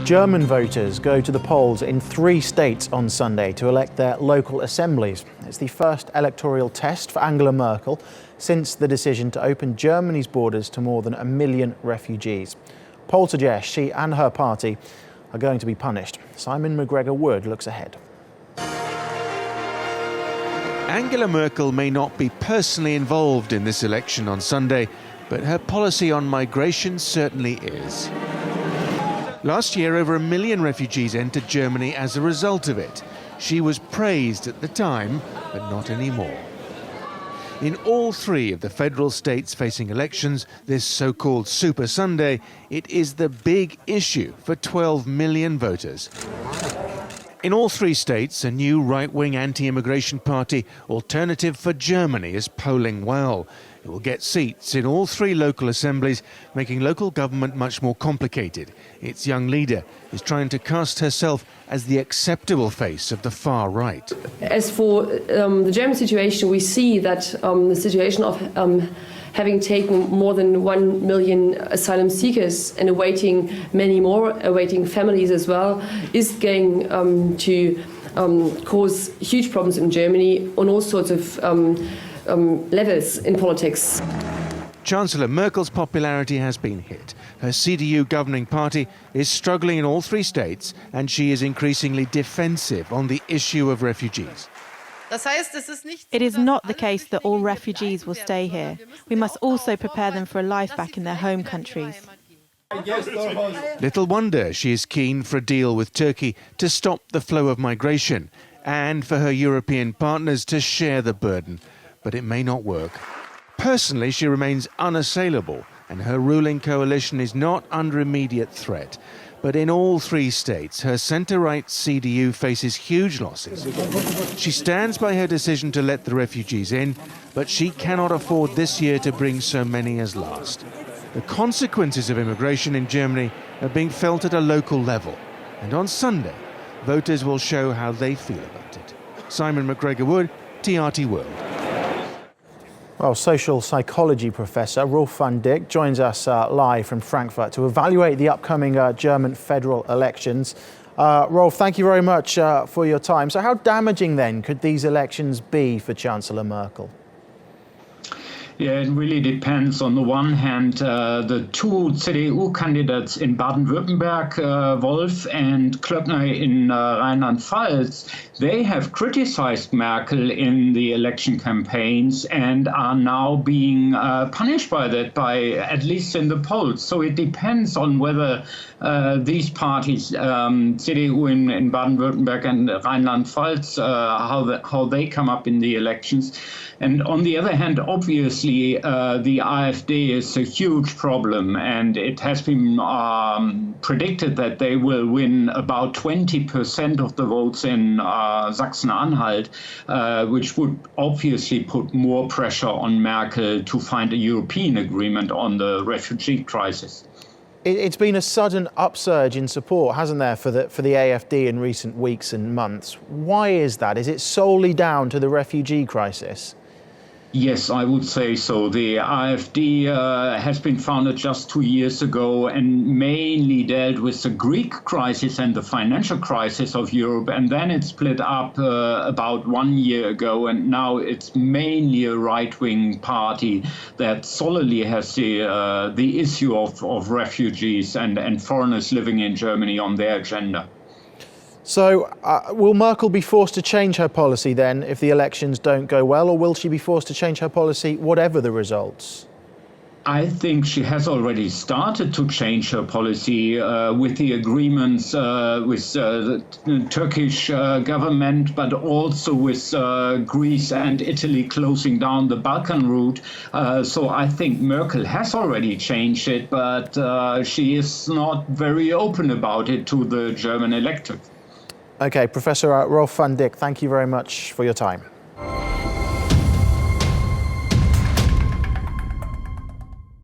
German voters go to the polls in 3 states on Sunday to elect their local assemblies. It's the first electoral test for Angela Merkel since the decision to open Germany's borders to more than 1 million refugees. Polls suggest she and her party are going to be punished. Simon McGregor-Wood looks ahead. Angela Merkel may not be personally involved in this election on Sunday, but her policy on migration certainly is. Last year, over 1 million refugees entered Germany as a result of it. She was praised at the time, but not anymore. In all 3 of the federal states facing elections this so-called Super Sunday, it is the big issue for 12 million voters. In all 3 states, a new right-wing anti-immigration party, Alternative for Germany, is polling well. It will get seats in all 3 local assemblies, making local government much more complicated. Its young leader is trying to cast herself as the acceptable face of the far right. As for the German situation, we see that the situation of having taken more than 1 million asylum seekers and awaiting many more, awaiting families as well, is going to cause huge problems in Germany on all sorts of levels in politics. Chancellor Merkel's popularity has been hit. Her CDU governing party is struggling in all 3 states, and she is increasingly defensive on the issue of refugees. It is not the case that all refugees will stay here. We must also prepare them for a life back in their home countries. Little wonder she is keen for a deal with Turkey to stop the flow of migration and for her European partners to share the burden. But it may not work. Personally, she remains unassailable, and her ruling coalition is not under immediate threat. But in all 3 states, her centre-right CDU faces huge losses. She stands by her decision to let the refugees in, but she cannot afford this year to bring so many as last. The consequences of immigration in Germany are being felt at a local level, and on Sunday, voters will show how they feel about it. Simon McGregor-Wood, TRT World. Well, social psychology professor Rolf van Dick joins us live from Frankfurt to evaluate the upcoming German federal elections. Rolf, thank you very much for your time. So how damaging then could these elections be for Chancellor Merkel? Yeah, it really depends. On the one hand, the 2 CDU candidates in Baden-Württemberg, Wolf and Klöckner in Rheinland-Pfalz, they have criticized Merkel in the election campaigns and are now being punished by that, at least in the polls. So it depends on whether these parties, CDU in Baden-Württemberg and Rheinland-Pfalz, how they come up in the elections. And on the other hand, obviously, the AfD is a huge problem, and it has been predicted that they will win about 20% of the votes in Sachsen-Anhalt, which would obviously put more pressure on Merkel to find a European agreement on the refugee crisis. It's been a sudden upsurge in support, hasn't there, for the AfD in recent weeks and months. Why is that? Is it solely down to the refugee crisis? Yes, I would say so. The AfD has been founded just 2 years ago and mainly dealt with the Greek crisis and the financial crisis of Europe. And then it split up about 1 year ago. And now it's mainly a right-wing party that solely has the issue of refugees and foreigners living in Germany on their agenda. So will Merkel be forced to change her policy then if the elections don't go well, or will she be forced to change her policy whatever the results? I think she has already started to change her policy with the agreements with the Turkish government, but also with Greece and Italy closing down the Balkan route. So I think Merkel has already changed it, but she is not very open about it to the German electorate. Okay, Professor Rolf van Dick, thank you very much for your time.